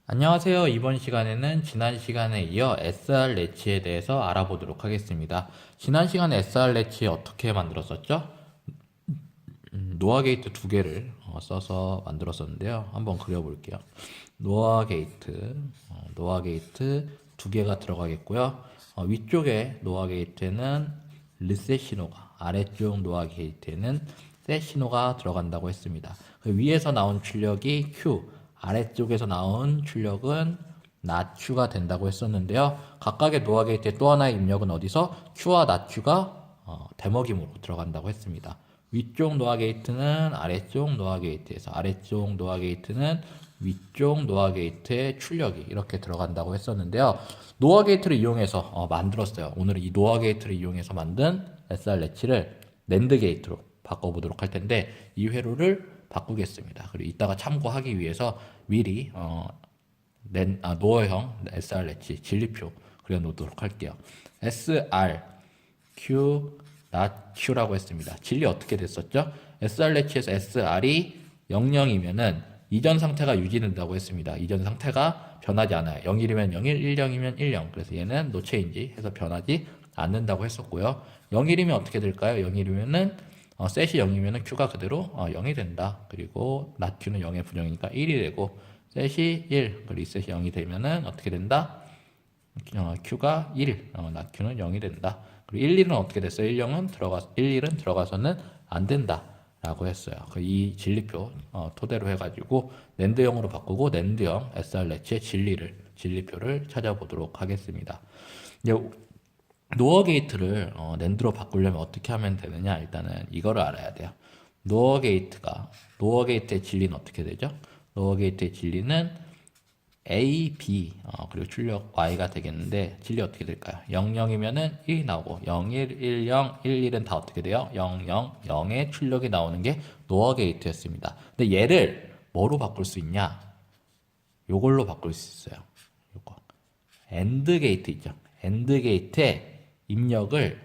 안녕하세요. 이번 시간에는 지난 시간에 이어 SR 래치에 대해서 알아보도록 하겠습니다. 지난 시간에 SR 래치 어떻게 만들었었죠? 노아 게이트 두 개를 써서 만들었었는데요. 한번 그려볼게요. 노아 게이트 두 개가 들어가겠고요. 위쪽에 노아 게이트에는 리셋 신호가, 아래쪽 노아 게이트에는 셋 신호가 들어간다고 했습니다. 그 위에서 나온 출력이 Q, 아래쪽에서 나온 출력은 나추가 된다고 했었는데요. 각각의 노아 게이트의 또 하나의 입력은 어디서 Q와 나추가 대먹임으로 들어간다고 했습니다. 위쪽 노아 게이트는 아래쪽 노아 게이트에서, 아래쪽 노아 게이트는 위쪽 노아 게이트의 출력이 이렇게 들어간다고 했었는데요. 노아 게이트를 이용해서 만들었어요. 오늘은 이 노아 게이트를 이용해서 만든 SR 래치를 낸드 게이트로 바꿔보도록 할 텐데, 이 회로를 바꾸겠습니다. 그리고 이따가 참고하기 위해서 미리 노어형 SR 래치 진리표 그려놓도록 할게요. SR Q Q라고 했습니다. 진리 어떻게 됐었죠? SR 래치에서 SR이 00이면은 이전 상태가 유지된다고 했습니다. 이전 상태가 변하지 않아요. 01이면 01, 10이면 10. 그래서 얘는 no change 해서 변하지 않는다고 했었고요. 01이면 어떻게 될까요? 01이면은 셋이 0이면은 Q가 그대로 0이 된다. 그리고 not Q는 0의 부정이니까 1이 되고, 셋이 1, 리셋이 0이 되면은 어떻게 된다? Q가 1, not Q는 0이 된다. 그리고 1, 1은 어떻게 됐어요? 1, 0은 1, 1은 들어가서는 안 된다. 라고 했어요. 이 진리표 토대로 해가지고 낸드형으로 바꾸고 낸드형 SR 래치의 진리표를 찾아보도록 하겠습니다. 이제 노어 게이트를 낸드로 바꾸려면 어떻게 하면 되느냐? 일단은 이거를 알아야 돼요. 노어 게이트의 진리는 어떻게 되죠? 노어 게이트의 진리는 A, B, 그리고 출력 Y가 되겠는데, 진리 어떻게 될까요? 0, 0이면은 1이 나오고, 0, 1, 1, 0, 1, 1은 다 어떻게 돼요? 0, 0, 0의 출력이 나오는 게 노어 게이트였습니다. 근데 얘를 뭐로 바꿀 수 있냐? 요걸로 바꿀 수 있어요. 요거. AND 게이트 있죠? AND 게이트에 입력을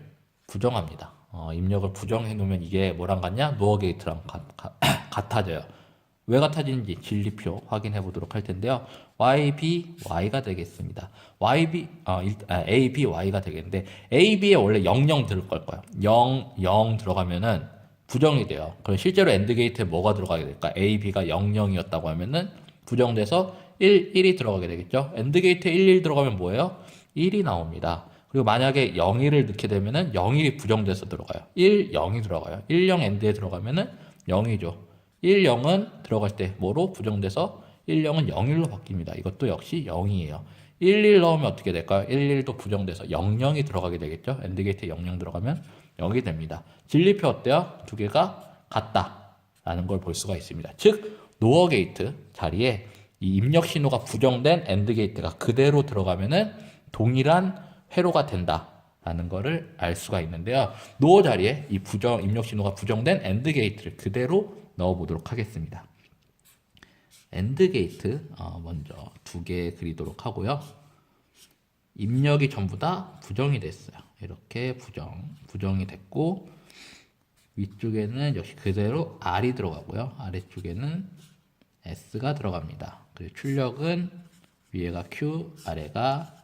부정합니다. 입력을 부정해 놓으면 이게 뭐랑 같냐? 노어 게이트랑 같아져요. 왜 같아지는지 진리표 확인해 보도록 할 텐데요. YB, Y가 되겠습니다. A, B, Y가 되겠는데, A, B에 원래 0, 0 들을 거예요. 0, 0 들어가면은 부정이 돼요. 그럼 실제로 AND 게이트에 뭐가 들어가게 될까? A, B가 0, 0이었다고 하면은 부정돼서 1, 1이 들어가게 되겠죠. AND 게이트에 1, 1 들어가면 뭐예요? 1이 나옵니다. 그리고 만약에 0, 1을 넣게 되면은 0, 1이 부정돼서 들어가요. 1, 0이 들어가요. 1, 0 AND에 들어가면은 0이죠. 1, 0은 들어갈 때 뭐로 부정돼서 1, 0은 0, 1로 바뀝니다. 이것도 역시 0이에요. 1, 1 넣으면 어떻게 될까요? 1, 1도 부정돼서 0, 0이 들어가게 되겠죠. AND 게이트에 0, 0 들어가면 0이 됩니다. 진리표 어때요? 두 개가 같다라는 걸 볼 수가 있습니다. 즉, 노어 게이트 자리에 이 입력 신호가 부정된 AND 게이트가 그대로 들어가면은 동일한 회로가 된다라는 거를 알 수가 있는데요. 노어 자리에 이 입력 신호가 부정된 AND 게이트를 그대로 넣어보도록 하겠습니다. AND 게이트 먼저 두 개 그리도록 하고요. 입력이 전부 다 부정이 됐어요. 이렇게 부정이 됐고, 위쪽에는 역시 그대로 R이 들어가고요. 아래쪽에는 S가 들어갑니다. 그리고 출력은 위에가 Q, 아래가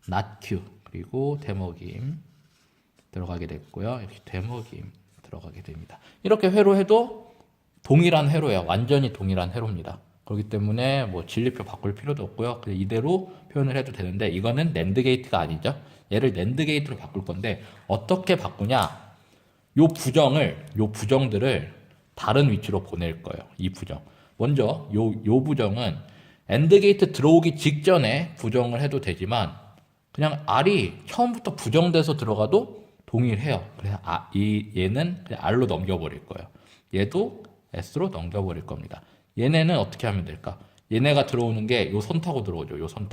not Q, 그리고 대먹임 들어가게 됐고요. 역시 대먹임 들어가게 됩니다. 이렇게 회로해도 동일한 회로예요. 완전히 동일한 회로입니다. 그렇기 때문에 뭐 진리표 바꿀 필요도 없고요. 그냥 이대로 표현을 해도 되는데, 이거는 낸드 게이트가 아니죠. 얘를 낸드 게이트로 바꿀 건데 어떻게 바꾸냐? 요 부정들을 다른 위치로 보낼 거예요. 이 부정. 먼저 요 부정은 엔드 게이트 들어오기 직전에 부정을 해도 되지만, 그냥 R이 처음부터 부정돼서 들어가도 동일해요. 그래서 얘는 그냥 R로 넘겨버릴 거예요. 얘도 S로 넘겨버릴 겁니다. 얘네는 어떻게 하면 될까? 얘네가 들어오는 게 요 선 타고 들어오죠. 요 선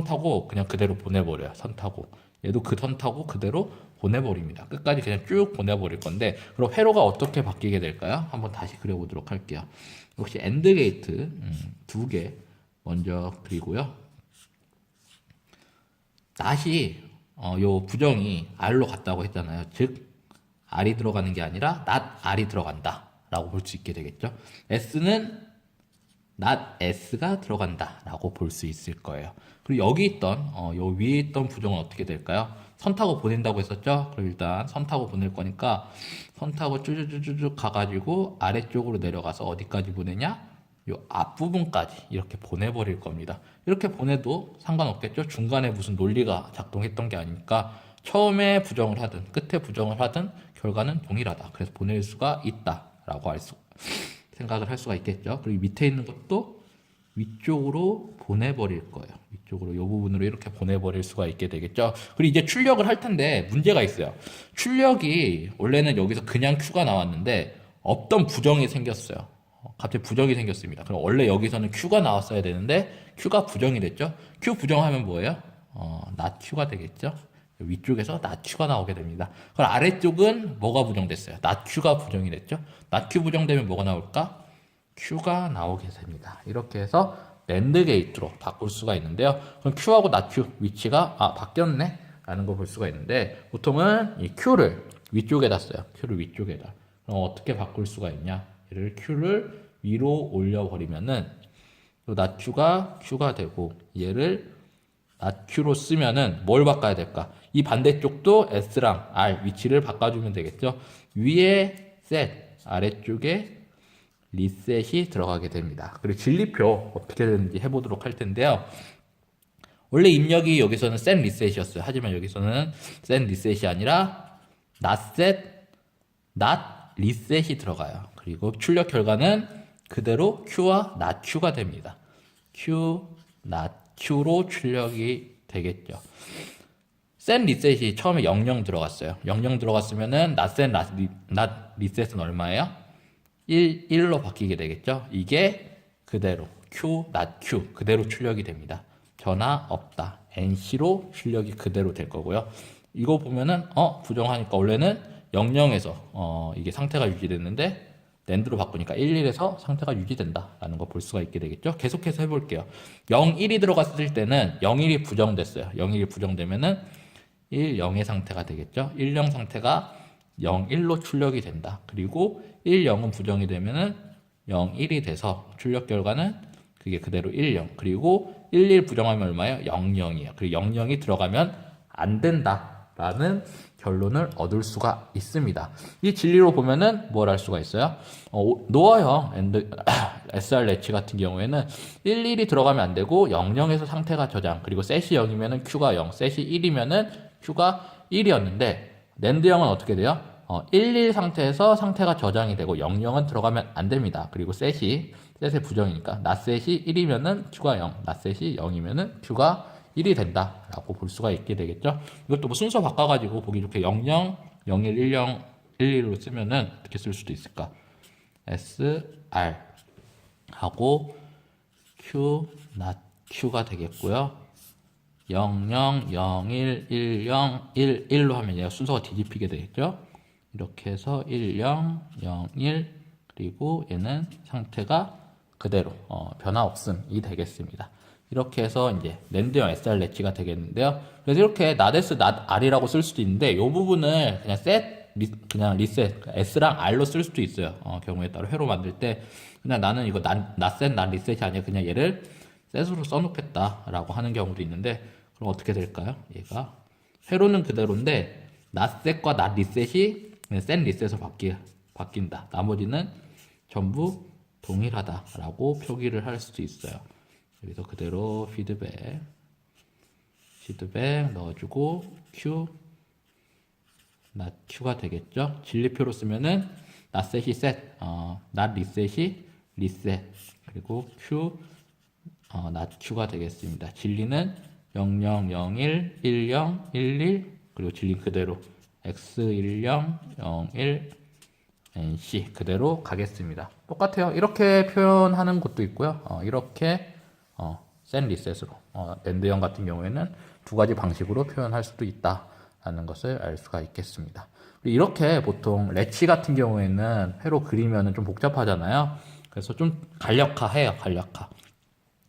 타고 그냥 그대로 보내버려요. 선 타고. 얘도 그 선 타고 그대로 보내버립니다. 끝까지 그냥 쭉 보내버릴 건데, 그럼 회로가 어떻게 바뀌게 될까요? 한번 다시 그려보도록 할게요. 역시 AND 게이트 두 개 먼저 그리고요. 다시 요 부정이 R로 갔다고 했잖아요. 즉 R이 들어가는 게 아니라 not R이 들어간다 라고 볼 수 있게 되겠죠. S는 not s가 들어간다라고 볼 수 있을 거예요. 그리고 여기 있던 요 위에 있던 부정은 어떻게 될까요? 선 타고 보낸다고 했었죠? 그럼 일단 선 타고 보낼 거니까 선 타고 쭈쭈쭈쭈 가가지고 아래쪽으로 내려가서 어디까지 보내냐? 요 앞부분까지 이렇게 보내버릴 겁니다. 이렇게 보내도 상관없겠죠? 중간에 무슨 논리가 작동했던 게 아니니까 처음에 부정을 하든 끝에 부정을 하든 결과는 동일하다. 그래서 보낼 수가 있다라고 생각을 할 수가 있겠죠. 그리고 밑에 있는 것도 위쪽으로 보내버릴 거예요. 위쪽으로 이 부분으로 이렇게 보내버릴 수가 있게 되겠죠. 그리고 이제 출력을 할 텐데 문제가 있어요. 출력이 원래는 여기서 그냥 Q가 나왔는데 없던 부정이 생겼어요. 갑자기 부정이 생겼습니다. 그럼 원래 여기서는 Q가 나왔어야 되는데 Q가 부정이 됐죠. Q 부정하면 뭐예요? not Q가 되겠죠. 위쪽에서 not Q가 나오게 됩니다. 그럼 아래쪽은 뭐가 부정됐어요? not Q가 부정이 됐죠. not Q 부정되면 뭐가 나올까? Q가 나오게 됩니다. 이렇게 해서 낸드 게이트로 바꿀 수가 있는데요. 그럼 Q하고 not Q 위치가 바뀌었네 라는 걸 볼 수가 있는데 보통은 이 Q를 위쪽에다 써요. Q를 위쪽에다. 그럼 어떻게 바꿀 수가 있냐? 얘를 Q를 위로 올려버리면은 요 not Q가 Q가 되고 얘를 not Q로 쓰면은 뭘 바꿔야 될까? 이 반대쪽도 S랑 R 위치를 바꿔주면 되겠죠. 위에 set, 아래쪽에 리셋이 들어가게 됩니다. 그리고 진리표 어떻게 되는지 해보도록 할 텐데요. 원래 입력이 여기서는 set reset이었어요. 하지만 여기서는 set reset이 아니라 not set, not reset이 들어가요. 그리고 출력 결과는 그대로 Q와 not Q가 됩니다. Q, not Q로 출력이 되겠죠. set reset이 처음에 00 들어갔어요. 00 들어갔으면은 not set, not reset은 얼마예요? 1로 바뀌게 되겠죠. 이게 그대로 Q, not Q 그대로 출력이 됩니다. 변화 없다. NC로 출력이 그대로 될 거고요. 이거 보면은 부정하니까 원래는 00에서 이게 상태가 유지됐는데 낸드로 바꾸니까 11에서 상태가 유지된다라는 거 볼 수가 있게 되겠죠. 계속해서 해볼게요. 01이 들어갔을 때는 01이 부정됐어요. 01이 부정되면은 10의 상태가 되겠죠. 10 상태가 01로 출력이 된다. 그리고 10은 부정이 되면은 01이 돼서 출력 결과는 그게 그대로 10. 그리고 11 부정하면 얼마예요? 00이에요. 그리고 00이 들어가면 안 된다라는 결론을 얻을 수가 있습니다. 이 진리로 보면은 뭘 할 수가 있어요? 노어형 SR 래치 같은 경우에는 11이 들어가면 안 되고 00에서 상태가 저장, 그리고 셋이 0이면은 Q가 0, 셋이 1이면은 Q가 1이었는데 낸드형은 어떻게 돼요? 11 상태에서 상태가 저장이 되고 00은 들어가면 안 됩니다. 그리고 셋의 부정이니까 낫셋이 1이면은 Q가 0, 낫셋이 0이면은 Q가 1이 된다라고 볼 수가 있게 되겠죠. 이것도 뭐 순서 바꿔가지고 보기 좋게 00, 01, 10, 11로 쓰면은 어떻게 쓸 수도 있을까? SR 하고 Q, not Q가 되겠고요. 00, 01, 10, 11로 하면 얘가 순서가 뒤집히게 되겠죠. 이렇게 해서 10, 01 그리고 얘는 상태가 그대로 변화 없음이 되겠습니다. 이렇게 해서 이제 낸드형 SR 래치가 되겠는데요. 그래서 이렇게 not S, not R이라고 쓸 수도 있는데 이 부분을 그냥 그냥 리셋 S랑 R로 쓸 수도 있어요. 경우에 따라 회로 만들 때 그냥 나는 이거 not set, not reset이 아니라 그냥 얘를 set으로 써놓겠다라고 하는 경우도 있는데 그럼 어떻게 될까요? 얘가 회로는 그대로인데 not set과 not reset이 그냥 set reset으로 바뀐다. 나머지는 전부 동일하다라고 표기를 할 수도 있어요. 여기서 그대로 피드백 넣어주고 Q, not Q가 되겠죠. 진리표로 쓰면은 not set이 set, not reset이 reset, 그리고 Q, not Q가 되겠습니다. 진리는 00, 01, 10, 11, 그리고 진리 그대로 X10, 01, NC 그대로 가겠습니다. 똑같아요. 이렇게 표현하는 것도 있고요. 이렇게 set reset으로 낸드형 같은 경우에는 두 가지 방식으로 표현할 수도 있다라는 것을 알 수가 있겠습니다. 이렇게 보통 래치 같은 경우에는 회로 그리면은 좀 복잡하잖아요. 그래서 좀 간략화해요.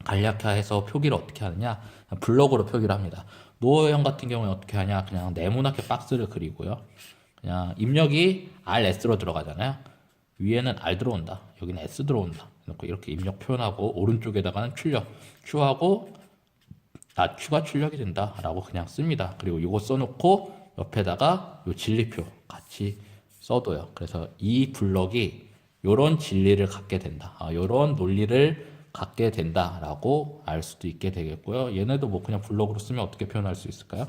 간략화해서 표기를 어떻게 하느냐? 블럭으로 표기를 합니다. 노어형 같은 경우에 어떻게 하냐? 그냥 네모나게 박스를 그리고요. 그냥 입력이 RS로 들어가잖아요. 위에는 R 들어온다. 여기는 S 들어온다. 놓고 이렇게 입력 표현하고 오른쪽에다가는 출력 Q하고 Q가 출력이 된다라고 그냥 씁니다. 그리고 이거 써놓고 옆에다가 요 진리표 같이 써둬요. 그래서 이 블럭이 요런 진리를 갖게 된다. 요런 논리를 갖게 된다라고 알 수도 있게 되겠고요. 얘네도 뭐 그냥 블럭으로 쓰면 어떻게 표현할 수 있을까요?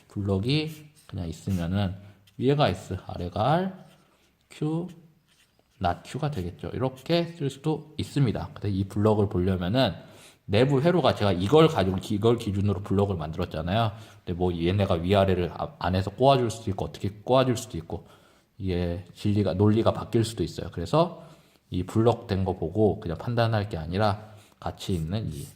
블럭이 그냥 있으면은 위에가 S, 아래가 R, Q, Q가 되겠죠. 이렇게 쓸 수도 있습니다. 근데 이 블럭을 보려면은 내부 회로가 제가 이걸 기준으로 블럭을 만들었잖아요. 근데 뭐 얘네가 위아래를 안에서 꼬아줄 수도 있고 어떻게 꼬아줄 수도 있고 이게 논리가 바뀔 수도 있어요. 그래서 이 블럭 된 거 보고 그냥 판단할 게 아니라 같이 있는 이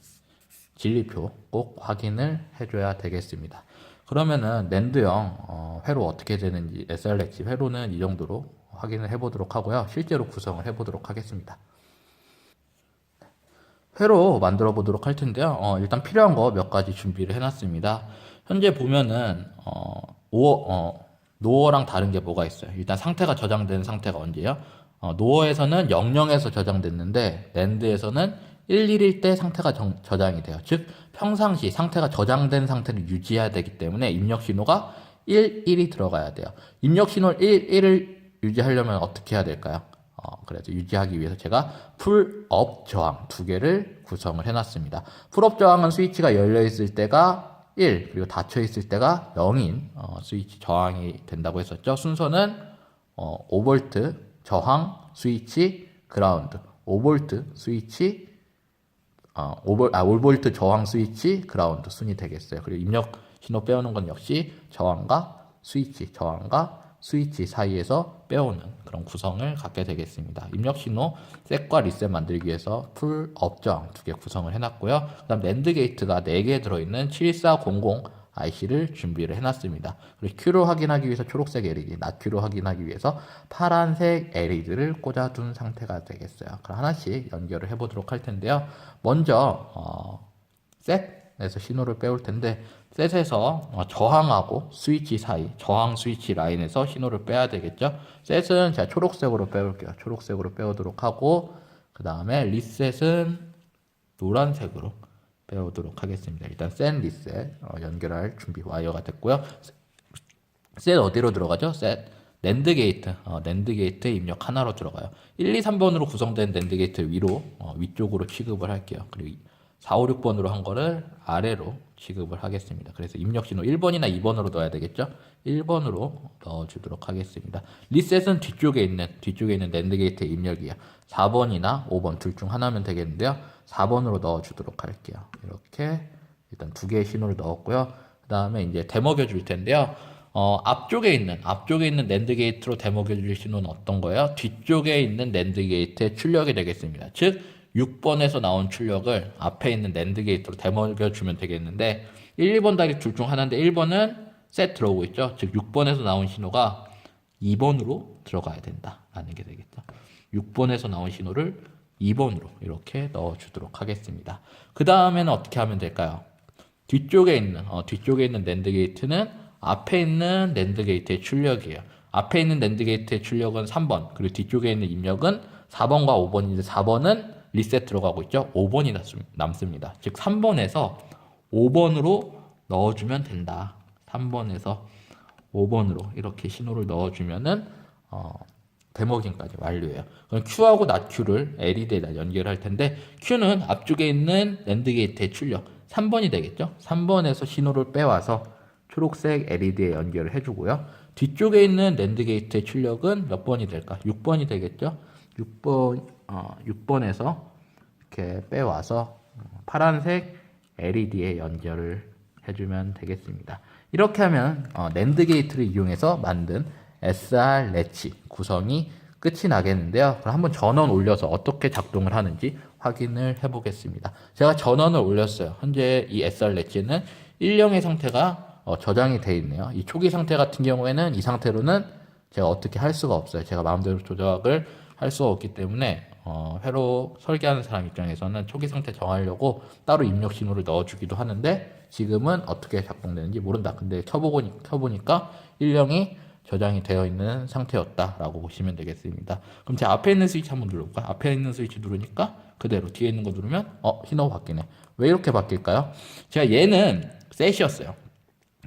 진리표 꼭 확인을 해줘야 되겠습니다. 그러면은 낸드형 회로 어떻게 되는지 SRX 회로는 이 정도로 확인을 해보도록 하고요. 실제로 구성을 해보도록 하겠습니다. 회로 만들어 보도록 할 텐데요. 일단 필요한 거 몇 가지 준비를 해놨습니다. 현재 보면은 노어랑 다른 게 뭐가 있어요? 일단 상태가 저장된 상태가 언제예요? 노어에서는 00에서 저장됐는데 낸드에서는 11일 때 상태가 저장이 돼요. 즉 평상시 상태가 저장된 상태를 유지해야 되기 때문에 입력 신호가 11이 들어가야 돼요. 입력 신호 11을 유지하려면 어떻게 해야 될까요? 그래서 유지하기 위해서 제가 풀업 저항 두 개를 구성을 해놨습니다. 풀업 저항은 스위치가 열려 있을 때가 1 그리고 닫혀 있을 때가 0인 스위치 저항이 된다고 했었죠. 순서는 5V 저항 스위치 그라운드 5V 스위치 5V 저항 스위치 그라운드 순이 되겠어요. 그리고 입력 신호 빼오는 건 역시 저항과 스위치 사이에서 빼오는 그런 구성을 갖게 되겠습니다. 입력 신호 셋과 리셋 만들기 위해서 풀 업 저항 두 개 구성을 해놨고요. 그 다음 낸드 게이트가 4개 들어있는 7400 IC를 준비를 해놨습니다. 그리고 Q를 확인하기 위해서 초록색 LED, Q를 확인하기 위해서 파란색 LED를 꽂아둔 상태가 되겠어요. 그럼 하나씩 연결을 해보도록 할 텐데요. 먼저 셋에서 신호를 빼올 텐데 셋에서 저항하고 스위치 사이, 저항 스위치 라인에서 신호를 빼야 되겠죠. 셋은 제가 초록색으로 빼올게요. 초록색으로 빼오도록 하고 그 다음에 리셋은 노란색으로 빼오도록 하겠습니다. 일단 셋 리셋 연결할 준비 와이어가 됐고요. 셋 어디로 들어가죠? 셋 낸드 게이트 입력 하나로 들어가요. 1, 2, 3번으로 구성된 낸드 게이트 위쪽으로 취급을 할게요. 그리고 4, 5, 6번으로 한 거를 아래로 취급을 하겠습니다. 그래서 입력 신호 1번이나 2번으로 넣어야 되겠죠? 1번으로 넣어주도록 하겠습니다. 리셋은 뒤쪽에 있는 낸드 게이트의 입력이에요. 4번이나 5번 둘 중 하나면 되겠는데요. 4번으로 넣어주도록 할게요. 이렇게 일단 두 개의 신호를 넣었고요. 그 다음에 이제 되먹여 줄 텐데요. 앞쪽에 있는 낸드 게이트로 되먹여 줄 신호는 어떤 거예요? 뒤쪽에 있는 낸드 게이트의 출력이 되겠습니다. 즉 6번에서 나온 출력을 앞에 있는 낸드 게이트로 되먹여 주면 되겠는데 1, 2번 다리 둘 중 하나인데 1번은 셋 들어오고 있죠. 즉 6번에서 나온 신호가 2번으로 들어가야 된다라는 게 되겠죠. 6번에서 나온 신호를 2번으로 이렇게 넣어주도록 하겠습니다. 그 다음에는 어떻게 하면 될까요? 뒤쪽에 있는 낸드 게이트는 앞에 있는 낸드 게이트의 출력이에요. 앞에 있는 낸드 게이트의 출력은 3번, 그리고 뒤쪽에 있는 입력은 4번과 5번인데 4번은 리셋 들어가고 있죠. 5번이 남습니다. 즉 3번에서 5번으로 넣어주면 된다. 3번에서 5번으로 이렇게 신호를 넣어주면은 데모깅까지 완료해요. 그럼 Q하고 NOTQ를 LED에다 연결할 텐데 Q는 앞쪽에 있는 낸드 게이트의 출력 3번이 되겠죠. 3번에서 신호를 빼와서 초록색 LED에 연결을 해주고요. 뒤쪽에 있는 낸드 게이트의 출력은 몇 번이 될까? 6번이 되겠죠. 6번에서 이렇게 빼와서 파란색 LED에 연결을 해주면 되겠습니다. 이렇게 하면 낸드 게이트를 이용해서 만든 SR 레치 구성이 끝이 나겠는데요. 그럼 한번 전원 올려서 어떻게 작동을 하는지 확인을 해보겠습니다. 제가 전원을 올렸어요. 현재 이 SR 레치는 1형의 상태가 저장이 되어 있네요. 이 초기 상태 같은 경우에는 이 상태로는 제가 어떻게 할 수가 없어요. 제가 마음대로 조작을 할 수가 없기 때문에 회로 설계하는 사람 입장에서는 초기 상태 정하려고 따로 입력 신호를 넣어주기도 하는데 지금은 어떻게 작동되는지 모른다. 근데 켜보니까 1형이 저장이 되어 있는 상태였다라고 보시면 되겠습니다. 그럼 제 앞에 있는 스위치 한번 눌러볼까요? 앞에 있는 스위치 누르니까 그대로 뒤에 있는 거 누르면 신호가 바뀌네. 왜 이렇게 바뀔까요? 제가 얘는 셋이었어요.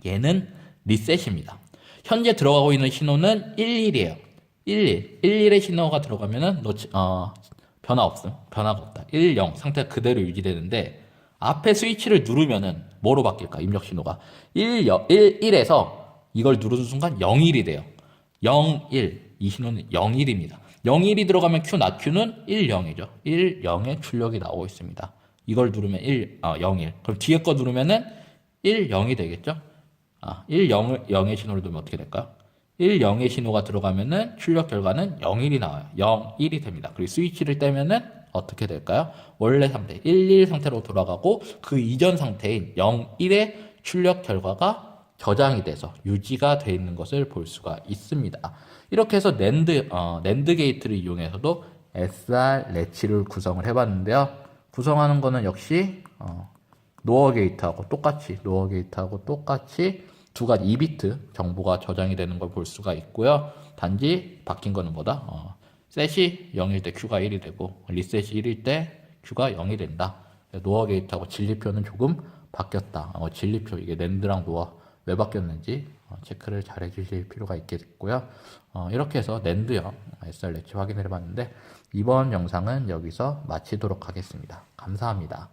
얘는 리셋입니다. 현재 들어가고 있는 신호는 11이에요. 11. 11의 신호가 들어가면은 변화가 없다. 10 상태가 그대로 유지되는데 앞에 스위치를 누르면은 뭐로 바뀔까? 입력 신호가 1에서 이걸 누르는 순간 01이 돼요. 01. 이 신호는 01입니다. 01이 들어가면 Q, not Q는 10이죠. 10의 출력이 나오고 있습니다. 이걸 누르면 01. 그럼 뒤에 거 누르면은 10이 되겠죠? 10의 신호를 누르면 어떻게 될까요? 10의 신호가 들어가면은 출력 결과는 01이 나와요. 01이 됩니다. 그리고 스위치를 떼면은 어떻게 될까요? 원래 상태 11 상태로 돌아가고 그 이전 상태인 01의 출력 결과가 저장이 돼서 유지가 되어 있는 것을 볼 수가 있습니다. 이렇게 해서 낸드 게이트를 이용해서도 SR 레치를 구성을 해봤는데요. 구성하는 거는 역시 노어 게이트하고 똑같이 두 가지 2비트 정보가 저장이 되는 걸 볼 수가 있고요. 단지 바뀐 거는 뭐다? 셋이 0일 때 Q가 1이 되고 리셋이 1일 때 Q가 0이 된다. 노어 게이트하고 진리표는 조금 바뀌었다. 진리표 이게 낸드랑 노어 왜 바뀌었는지 체크를 잘 해주실 필요가 있겠고요. 이렇게 해서 낸드형 SR 레치 확인을 해봤는데 이번 영상은 여기서 마치도록 하겠습니다. 감사합니다.